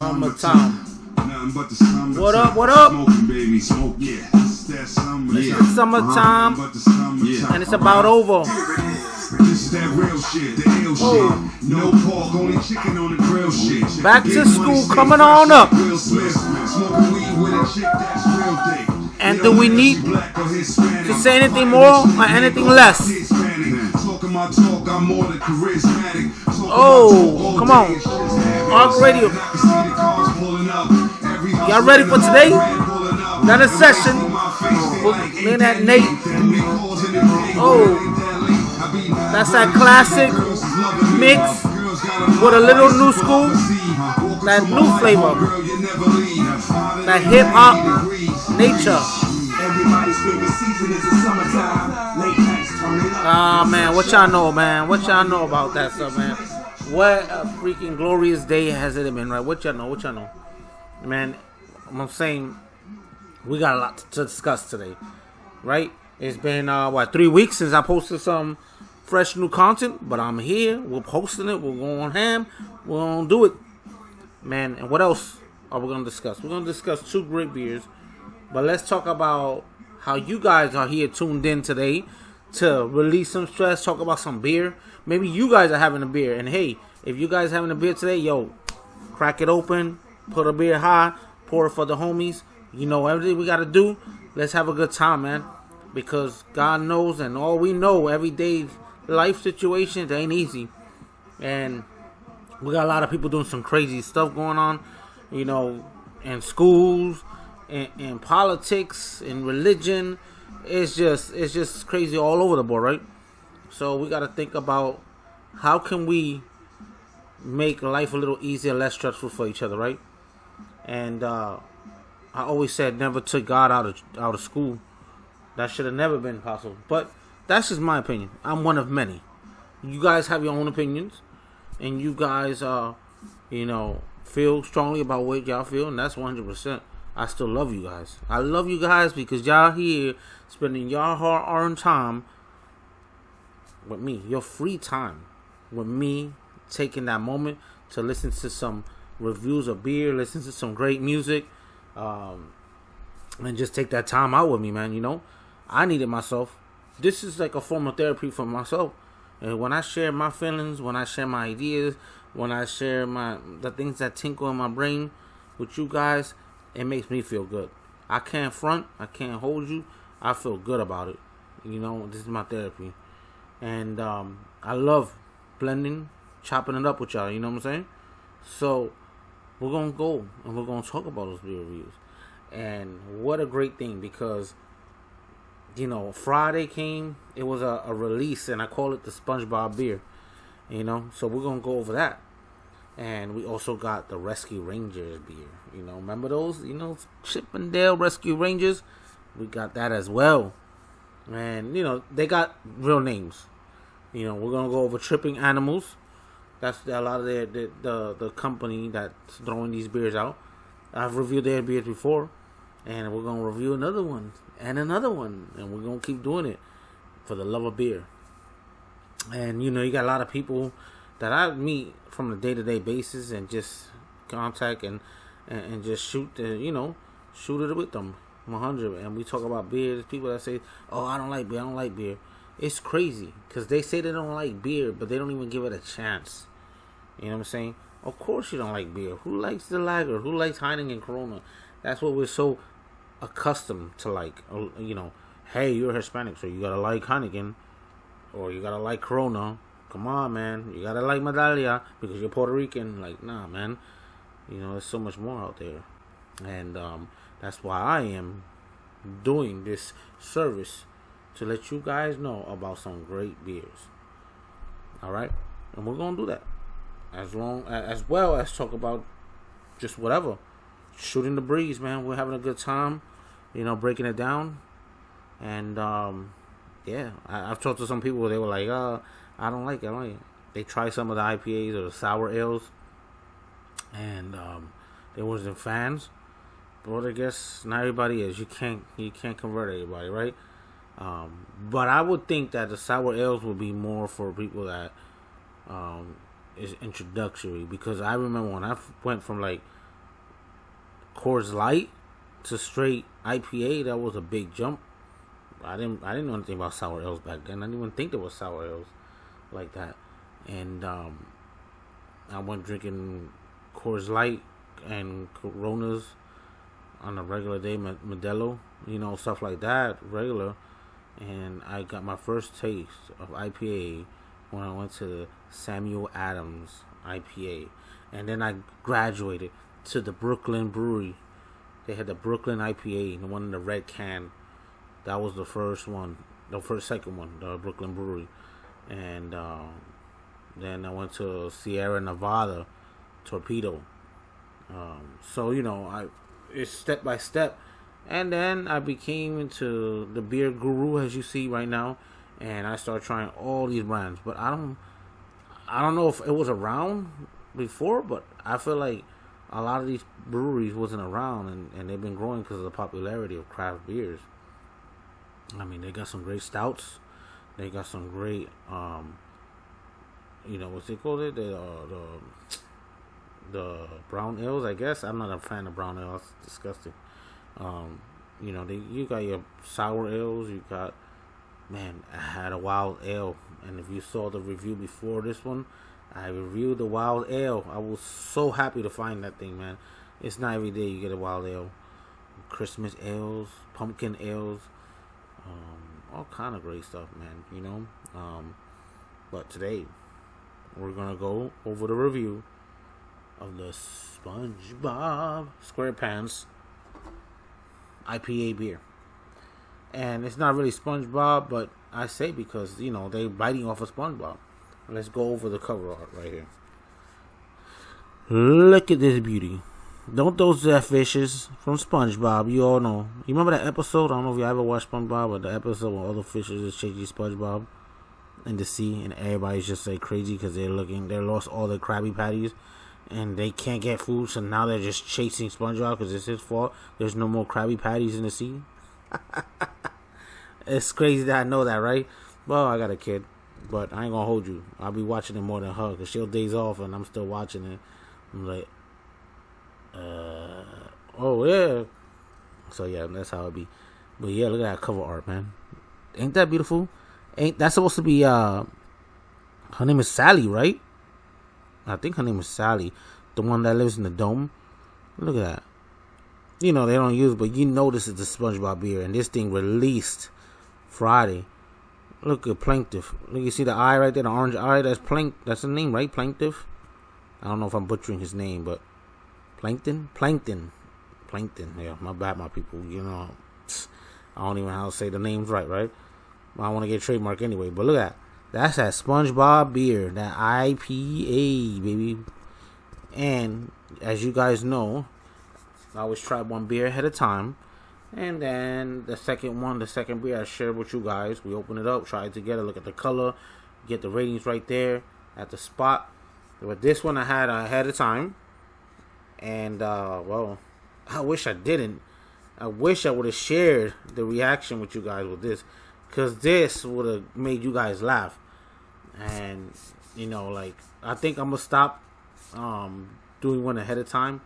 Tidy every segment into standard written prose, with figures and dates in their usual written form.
Summertime. What up? What up? It's summertime, and it's about over. This is that real shit, the ill shit. No pork, only chicken on the grill shit. Back to school, coming on up. Smoking weed with a chick that's real dick. And do we need to say anything more or anything less? Oh, come on. Arc Radio. Y'all ready for today? Another session. Look at that Nate. Oh, that's that classic mix with a little new school. That new flavor. That hip hop nature. Ah, man, what y'all know, man? What y'all know about that stuff, man? What a freaking glorious day has it been, right? What y'all know? What y'all know? Man, I'm saying we got a lot to discuss today, right? It's been, 3 weeks since I posted some fresh new content, but I'm here. We're posting it. We're going ham. We're going to do it. Man, and what else are we going to discuss? We're going to discuss two great beers, but let's talk about how you guys are here tuned in today to release some stress, talk about some beer. Maybe you guys are having a beer, and hey, if you guys are having a beer today, yo, crack it open, put a beer high, pour it for the homies. You know, everything we got to do, let's have a good time, man, because God knows, and all we know, everyday life situations ain't easy, and we got a lot of people doing some crazy stuff going on, you know, in schools, in politics, in religion. It's just crazy all over the board, right? So we got to think about how can we make life a little easier, less stressful for each other, right? And I always said never took God out of school. That should have never been possible. But that's just my opinion. I'm one of many. You guys have your own opinions, and you guys feel strongly about what y'all feel, and that's 100%. I still love you guys. I love you guys because y'all here spending your hard-earned time with me, your free time with me, taking that moment to listen to some reviews of beer, listen to some great music, and just take that time out with me, man. You know, I need it myself. This is like a form of therapy for myself. And when I share my feelings, when I share my ideas, when I share the things that tinkle in my brain with you guys, it makes me feel good. I can't front. I can't hold you. I feel good about it. You know, this is my therapy. And I love blending, chopping it up with y'all. You know what I'm saying? So we're going to go and we're going to talk about those beer reviews. And what a great thing, because, you know, Friday came. It was a release, and I call it the Spongebob beer. You know, so we're going to go over that. And we also got the Rescue Rangers beer. You know, remember those? You know, Chip and Dale Rescue Rangers? We got that as well. And, you know, they got real names. You know, we're going to go over Tripping Animals. That's a lot of the company that's throwing these beers out. I've reviewed their beers before. And we're going to review another one. And another one. And we're going to keep doing it for the love of beer. And, you know, you got a lot of people that I meet from a day-to-day basis and just contact and just shoot it with them 100. And we talk about beer. There's people that say, oh, I don't like beer. It's crazy because they say they don't like beer, but they don't even give it a chance. You know what I'm saying? Of course you don't like beer. Who likes the lager? Who likes Heineken and Corona? That's what we're so accustomed to, like, you know, hey, you're Hispanic, so you gotta like Heineken or you gotta like Corona. Come on, man. You gotta like Medalla because you're Puerto Rican. Like, nah, man. You know, there's so much more out there. And that's why I am doing this service to let you guys know about some great beers. Alright? And we're going to do that. As well as talk about just whatever. Shooting the breeze, man. We're having a good time. You know, breaking it down. And, yeah. I've talked to some people. They were like, I don't like it. They tried some of the IPAs or the sour ales, and they wasn't fans. But I guess not everybody is. You can't convert everybody, right? But I would think that the sour ales would be more for people that is introductory, because I remember when I went from like Coors Light to straight IPA, that was a big jump. I didn't know anything about sour ales back then. I didn't even think there was sour ales like that. And I went drinking Coors Light and Coronas on a regular day, Modelo, stuff like that, regular. And I got my first taste of IPA when I went to Samuel Adams IPA. And then I graduated to the Brooklyn Brewery. They had the Brooklyn IPA, the one in the red can. That was the first one, second one, the Brooklyn Brewery. And then I went to Sierra Nevada Torpedo. So it's step by step. And then I became into the beer guru, as you see right now, and I started trying all these brands. But I don't know if it was around before, but I feel like a lot of these breweries wasn't around, and they've been growing because of the popularity of craft beers. I mean, they got some great stouts. They got some great, what's it called? The brown ales, I guess. I'm not a fan of brown ales. It's disgusting. You got your sour ales. You got, man, I had a wild ale. And if you saw the review before this one, I reviewed the wild ale. I was so happy to find that thing, man. It's not every day you get a wild ale. Christmas ales, pumpkin ales, all kind of great stuff, man, but today we're gonna go over the review of the Spongbob SquarePants IPA beer. And it's not really SpongeBob, but I say because they biting off of SpongeBob. Let's go over the cover art right here. Look at this beauty. Don't those fishes from SpongeBob, you all know. You remember that episode? I don't know if you ever watched SpongeBob, but the episode where all the fishes is chasing SpongeBob in the sea, and everybody's just like crazy because they lost all their Krabby Patties, and they can't get food, so now they're just chasing SpongeBob because it's his fault. There's no more Krabby Patties in the sea. It's crazy that I know that, right? Well, I got a kid, but I ain't gonna hold you. I'll be watching it more than her because she'll days off, and I'm still watching it. I'm like, oh yeah. So yeah, that's how it be. But yeah, look at that cover art, man. Ain't that beautiful? Ain't that supposed to be her name is Sally, right? I think her name is Sally, the one that lives in the dome. Look at that. They don't use, but this is the SpongeBob beer, and this thing released Friday. Look at Plaintiff. Look, you see the eye right there, the orange eye. That's That's the name, right? Plaintiff. I don't know if I'm butchering his name, but Plankton. Yeah, my bad, my people. I don't even know how to say the names right? I don't want to get trademark anyway. But look at that. That's that SpongeBob beer, that IPA, baby. And as you guys know, I always try one beer ahead of time. And then the second beer I shared with you guys. We open it up, try it together, look at the color, get the ratings right there at the spot. But this one I had ahead of time. And, well, I wish I didn't. I wish I would have shared the reaction with you guys with this. Because this would have made you guys laugh. And, I think I'm going to stop doing one ahead of time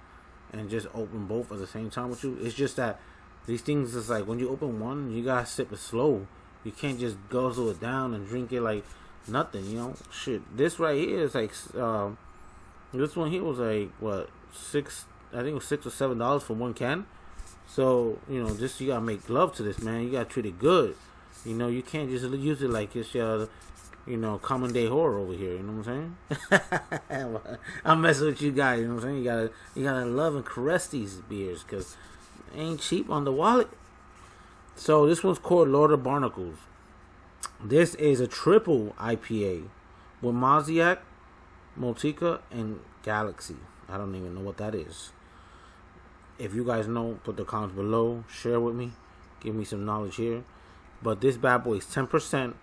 and just open both at the same time with you. It's just that these things is like when you open one, you got to sip it slow. You can't just guzzle it down and drink it like nothing, Shit. This right here is like, this one here was like, what, I think it was $6 or $7 for one can. So, just you got to make love to this, man. You got to treat it good. You can't just use it like it's your, common day horror over here. You know what I'm saying? I'm messing with you guys. You know what I'm saying? You gotta love and caress these beers because they ain't cheap on the wallet. So this one's called Lord of Barnacles. This is a triple IPA with Mosaic, Motueka, and Galaxy. I don't even know what that is. If you guys know, put the comments below. Share with me. Give me some knowledge here. But this bad boy is 10%.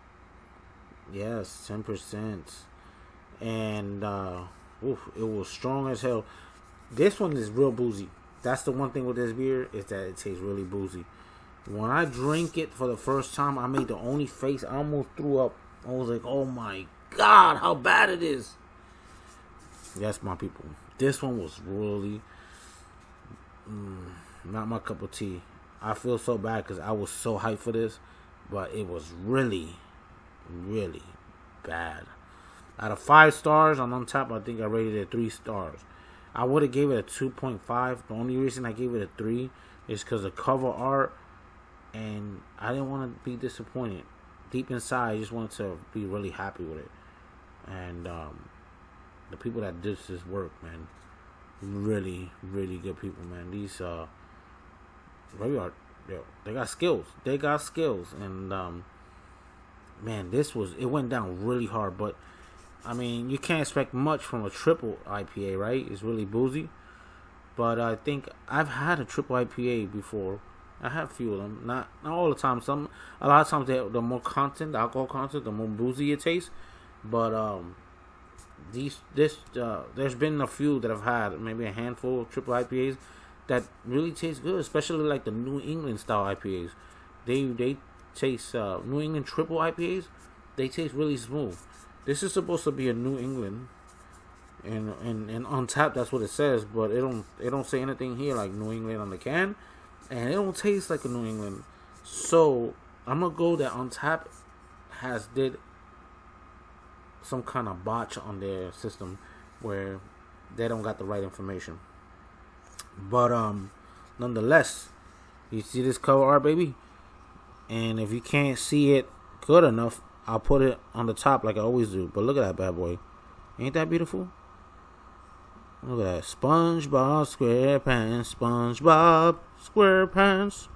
Yes, 10%. And it was strong as hell. This one is real boozy. That's the one thing with this beer is that it tastes really boozy. When I drank it for the first time, I made the only face. I almost threw up. I was like, oh my God, how bad it is. Yes, my people. This one was really not my cup of tea. I feel so bad because I was so hyped for this, but it was really, really bad. Out of 5 stars on Untappd, I think I rated it 3 stars. I would have gave it a 2.5. The only reason I gave it a 3 is because of cover art, and I didn't want to be disappointed. Deep inside, I just wanted to be really happy with it. And the people that did this work, man, really, really good people, man. These really are, they got skills. They got skills, and man, it went down really hard. But I mean, you can't expect much from a triple IPA, right? It's really boozy. But I think I've had a triple IPA before. I have a few of them, not all the time. A lot of times, the more content, the alcohol content, the more boozy it tastes. But there's been a few that I've had, maybe a handful of triple IPAs that really taste good, especially like the New England style IPAs. They taste New England triple IPAs. They taste really smooth. This is supposed to be a New England, and on tap that's what it says, but it don't say anything here like New England on the can, and it don't taste like a New England. So I'm gonna go that on tap did some kind of botch on their system where they don't got the right information. But nonetheless, you see this cover art, baby, and if you can't see it good enough, I'll put it on the top like I always do. But look at that bad boy. Ain't that beautiful? Look at that. SpongeBob SquarePants. SpongeBob SquarePants.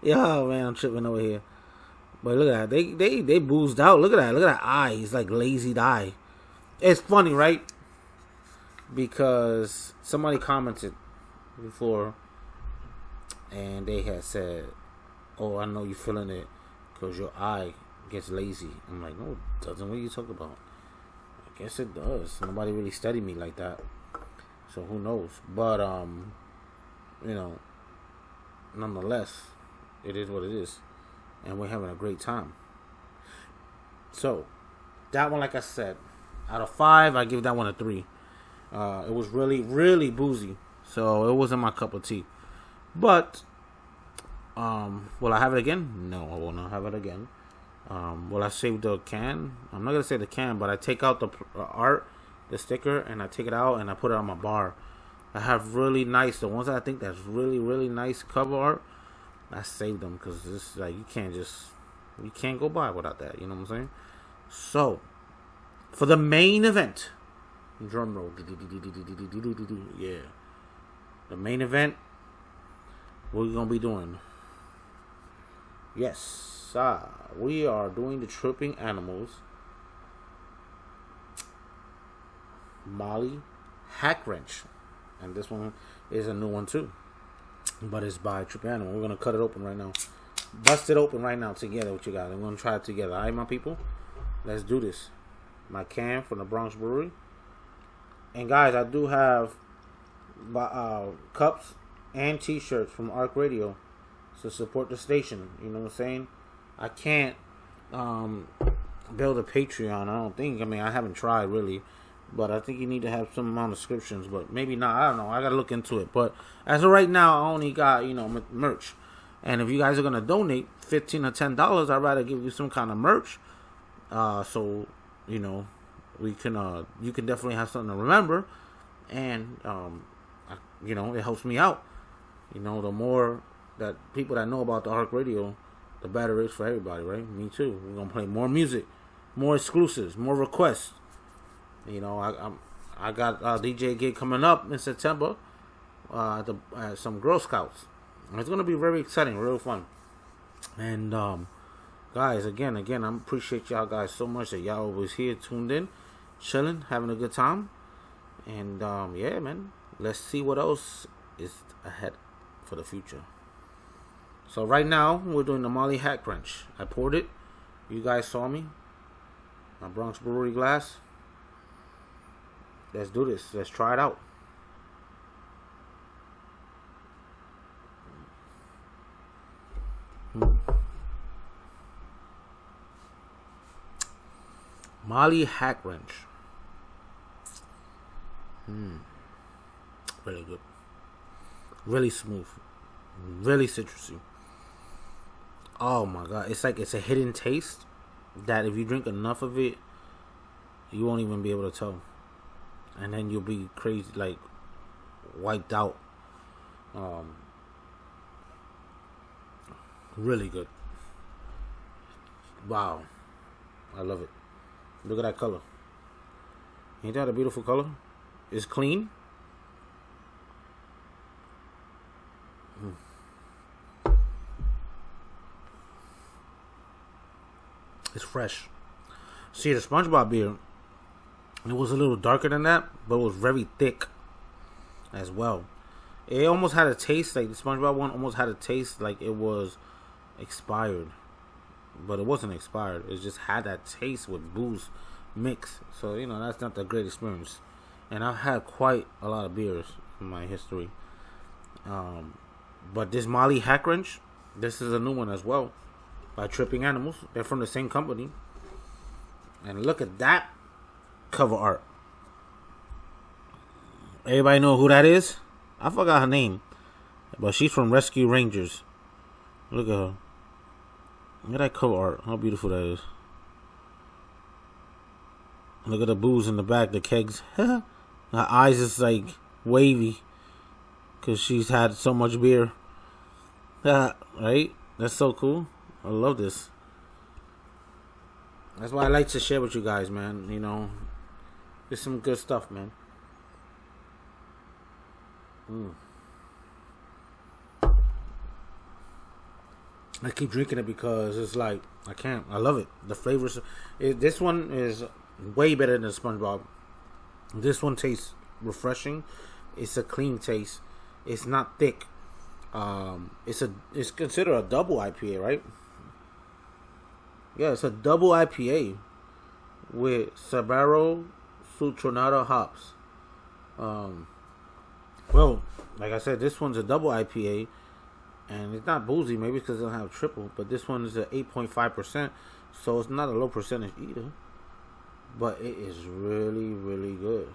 Yo, man, I'm tripping over here. But look at that. They boozed out. Look at that. Look at that eye. He's like lazy eye. It's funny, right? Because somebody commented before, and they had said, "Oh, I know you're feeling it because your eye gets lazy." I'm like, no, it doesn't. What are you talking about? I guess it does. Nobody really studied me like that, so who knows? But nonetheless, it is what it is, and we're having a great time. So that one, like I said, out of 5, I give that one a 3. It was really, really boozy, so it wasn't my cup of tea. But will I have it again? No, I will not have it again. Will I save the can? I'm not gonna say the can, but I take out the art, the sticker, and I take it out and I put it on my bar. I have really nice, the ones that I think that's really, really nice cover art, I saved them because this like you can't go by without that. You know what I'm saying? So for the main event, drum roll, yeah, the main event, what we gonna be doing? Yes, we are doing the Tripping Animals Molly Hackwrench, and this one is a new one too, but it's by Tripping Animal. We're gonna cut it open right now, bust it open right now together. What you got? I'm gonna try it together. All right, my people, let's do this. My can from the Bronx Brewery, and guys, I do have cups and T-shirts from Arc Radio to support the station. You know what I'm saying? I can't build a Patreon, I don't think. I mean, I haven't tried really, but I think you need to have some amount of subscriptions, but maybe not. I don't know. I gotta look into it. But as of right now, I only got merch. And if you guys are gonna donate $15 or $10, I'd rather give you some kind of merch. So we can you can definitely have something to remember, and it helps me out. The more that people that know about the Arc Radio, the better it is for everybody, right? Me too. We're gonna play more music, more exclusives, more requests. I got a DJ gig coming up in September at some Girl Scouts. It's gonna be very exciting, real fun. And guys, again, I appreciate y'all guys so much that y'all always here, tuned in, chilling, having a good time. And yeah, man, let's see what else is ahead for the future. So right now, we're doing the Molly Heckwrench. I poured it. You guys saw me. My Bronx Brewery glass. Let's do this. Let's try it out. Molly Heckwrench. Really good. Really smooth. Really citrusy. Oh my god. It's like it's a hidden taste that if you drink enough of it, you won't even be able to tell. And then you'll be crazy, like wiped out. Really good. Wow. I love it. Look at that color. Ain't that a beautiful color? It's clean. It's fresh. See, the Spongebob beer, it was a little darker than that, but it was very thick as well. It almost had a taste, like the SpongeBob one almost had a taste like it was expired. But it wasn't expired. It just had that taste with booze mix. So, you know, that's not a great experience. And I've had quite a lot of beers in my history. But this Molly Heckwrench, this is a new one as well. By Tripping Animals. They're from the same company. And look at that cover art. Everybody know who that is? I forgot her name. But she's from Rescue Rangers. Look at her. Look at that cover art. How beautiful that is. Look at the booze in the back. The kegs. Her eyes is like wavy. Because she's had so much beer. Right? That's so cool. I love this. That's why I like to share with you guys, man. You know, it's some good stuff, man. I keep drinking it because it's like I can't. I love it. The flavors. This one is way better than SpongeBob. This one tastes refreshing. It's a clean taste. It's not thick. It's considered a double IPA, right? Yeah, it's a double IPA with Sabro Sultana hops. Well, like I said, this one's a double IPA, and it's not boozy. Maybe because it doesn't have triple, but this one is at 8.5%, so it's not a low percentage either. But it is really, really good.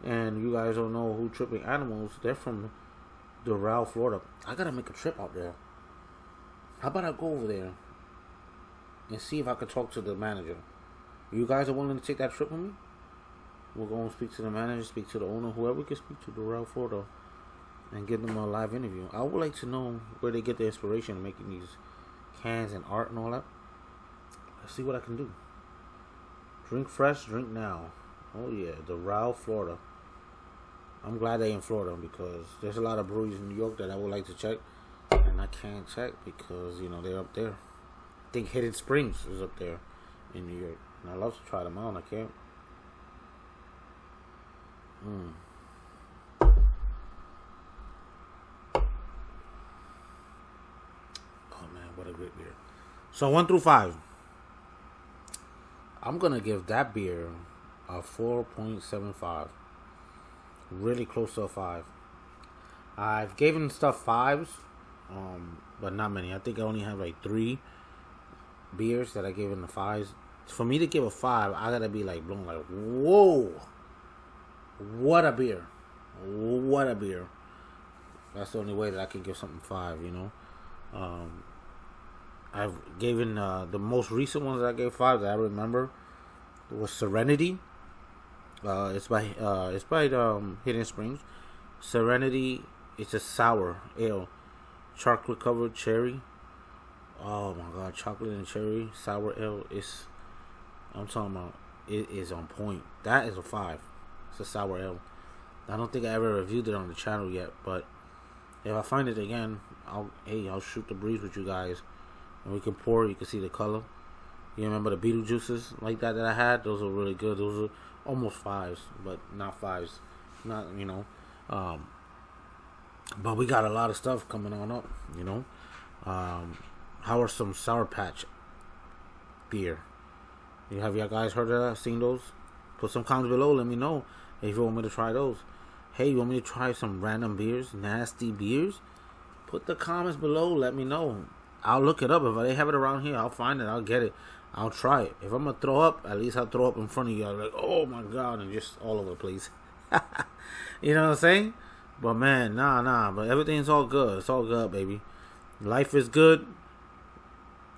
And you guys don't know who Tripping Animals? They're from Doral, Florida. I gotta make a trip out there. How about I go over there and see if I could talk to the manager? You guys are willing to take that trip with me? We'll go and speak to the manager, speak to the owner, whoever we can speak to, Doral Fl, and give them a live interview. I would like to know where they get the inspiration of making these cans and art and all that. Let's see what I can do. Drink fresh, drink now. Oh yeah, Doral, Florida. I'm glad they're in Florida because there's a lot of breweries in New York that I would like to check, and I can't check because, you know, they're up there. I think Hidden Springs is up there in New York, and I love to try them out, and I can't. Oh man, what a great beer. So 1 through 5. I'm gonna give that beer a 4.75. Really close to a 5. I've given stuff 5s, but not many. I think I only have like 3 beers that I gave in the 5s. For me to give a 5, I gotta be like blown, like, whoa, what a beer, what a beer. That's the only way that I can give something 5, you know. I've given the most recent ones that I gave 5 that I remember was Serenity. It's by Hidden Springs. Serenity. It's a sour ale, chocolate covered cherry. Oh my god, chocolate and cherry sour ale. I'm talking about. It is on point. That is a 5. It's a sour ale. I don't think I ever reviewed it on the channel yet, but if I find it again, I'll shoot the breeze with you guys, and we can pour. You can see the color. You remember the Beetlejuices like that I had? Those are really good. Those are almost 5s, but not 5s. Not, you know. But we got a lot of stuff coming on up, you know. How are some Sour Patch beer? Have y'all guys heard of that? Seen those? Put some comments below. Let me know if you want me to try those. Hey, you want me to try some random beers? Nasty beers? Put the comments below. Let me know. I'll look it up. If they have it around here, I'll find it. I'll get it. I'll try it. If I'm going to throw up, at least I'll throw up in front of you. I'll be like, oh my god, and just all over the place. You know what I'm saying? But man, nah. But everything's all good. It's all good, baby. Life is good.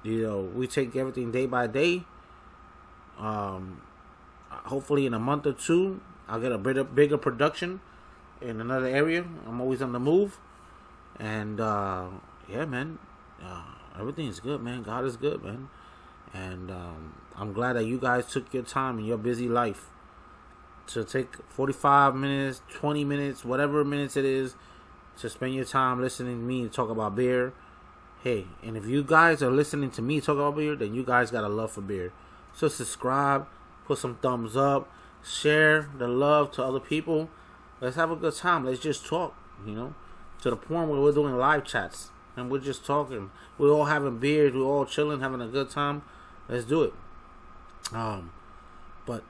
You know, we take everything day by day. Hopefully in a month or two, I'll get a bigger production in another area. I'm always on the move. And, yeah, man. Everything is good, man. God is good, man. And I'm glad that you guys took your time in your busy life to take 45 minutes, 20 minutes, whatever minutes it is, to spend your time listening to me talk about beer. Hey, and if you guys are listening to me talk about beer, then you guys got a love for beer. So subscribe, put some thumbs up, share the love to other people. Let's have a good time. Let's just talk, you know, to the point where we're doing live chats and we're just talking. We're all having beers. We're all chilling, having a good time. Let's do it. But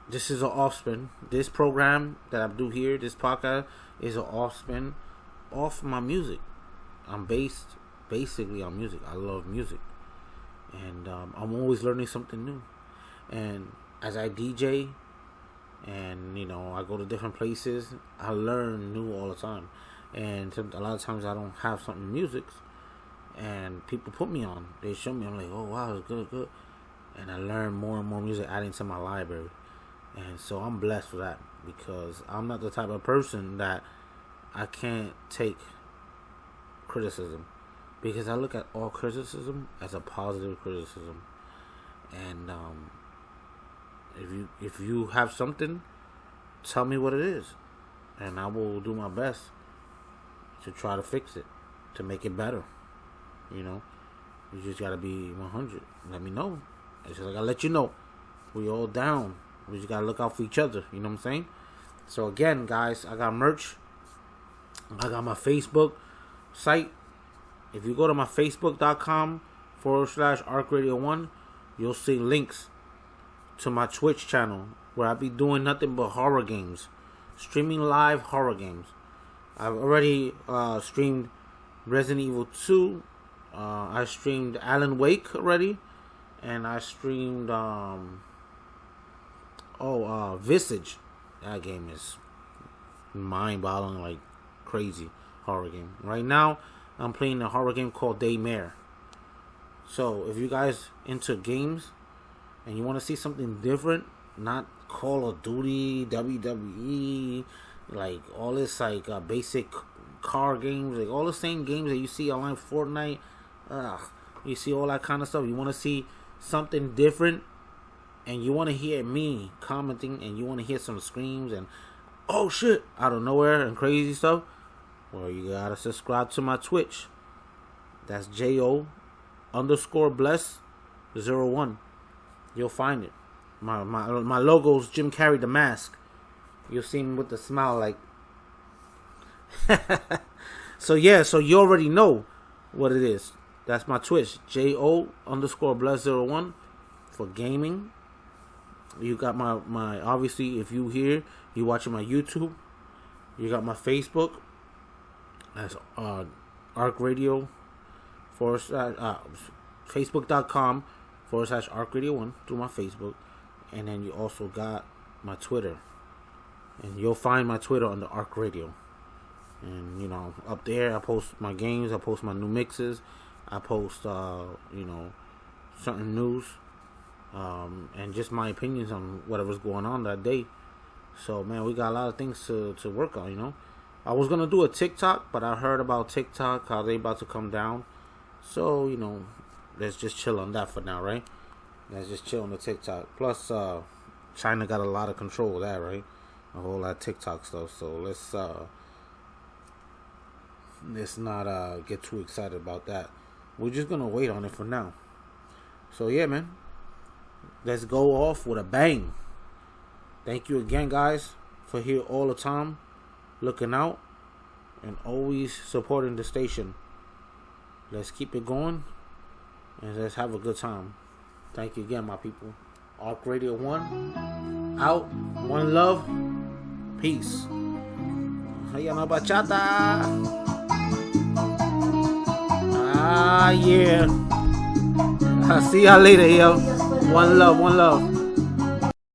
this is an offspin. This program that I do here, this podcast, is an offspin off my music. I'm based basically on music. I love music. And I'm always learning something new. And as I DJ and, you know, I go to different places, I learn new all the time. And a lot of times I don't have something music, and people put me on. They show me. I'm like, oh, wow, it's good. And I learn more and more music adding to my library. And so I'm blessed for that, because I'm not the type of person that I can't take criticism, because I look at all criticism as a positive criticism. And if you have something, tell me what it is, and I will do my best to try to fix it, to make it better. You know, you just gotta be 100. Let me know. It's just like I let you know, we all down. We just gotta look out for each other. You know what I'm saying? So again, guys, I got merch. I got my Facebook site. If you go to my facebook.com/ArcRadio1, you'll see links to my Twitch channel, where I be doing nothing but horror games, streaming live horror games. I've already streamed Resident Evil 2. I streamed Alan Wake already, and I streamed Visage. That game is mind-boggling, like crazy horror game. Right now, I'm playing a horror game called Daymare. So if you guys into games and you want to see something different, not Call of Duty, WWE, like all this like basic car games, like all the same games that you see online, Fortnite, you see all that kind of stuff. You want to see something different, and you want to hear me commenting, and you want to hear some screams and oh shit out of nowhere and crazy stuff, well, you gotta subscribe to my Twitch. That's JO_bless01. You'll find it. My logo's Jim Carrey the Mask. You'll see me with the smile, like. So yeah, so you already know what it is. That's my Twitch, JO_bless01 for gaming. You got my obviously, if you here, you watching my YouTube. You got my Facebook. That's Arc Radio Facebook.com/ArcRadio1 through my Facebook. And then you also got my Twitter. And you'll find my Twitter on the Arc Radio. And, you know, up there I post my games, I post my new mixes, I post, certain news, and just my opinions on whatever's going on that day. So, man, we got a lot of things to work on, you know. I was going to do a TikTok, but I heard about TikTok, how they about to come down. So, you know, let's just chill on that for now, right? Let's just chill on the TikTok. Plus, China got a lot of control of that, right? A whole lot of TikTok stuff. So let's not get too excited about that. We're just gonna wait on it for now. So yeah, man, let's go off with a bang. Thank you again, guys, for here all the time, looking out and always supporting the station. Let's keep it going and let's have a good time. Thank you again, my people. Arc Radio 1 out. One love. Peace. Hey, my bachata. Ah, yeah. I'll see y'all later, yo. One love, one love.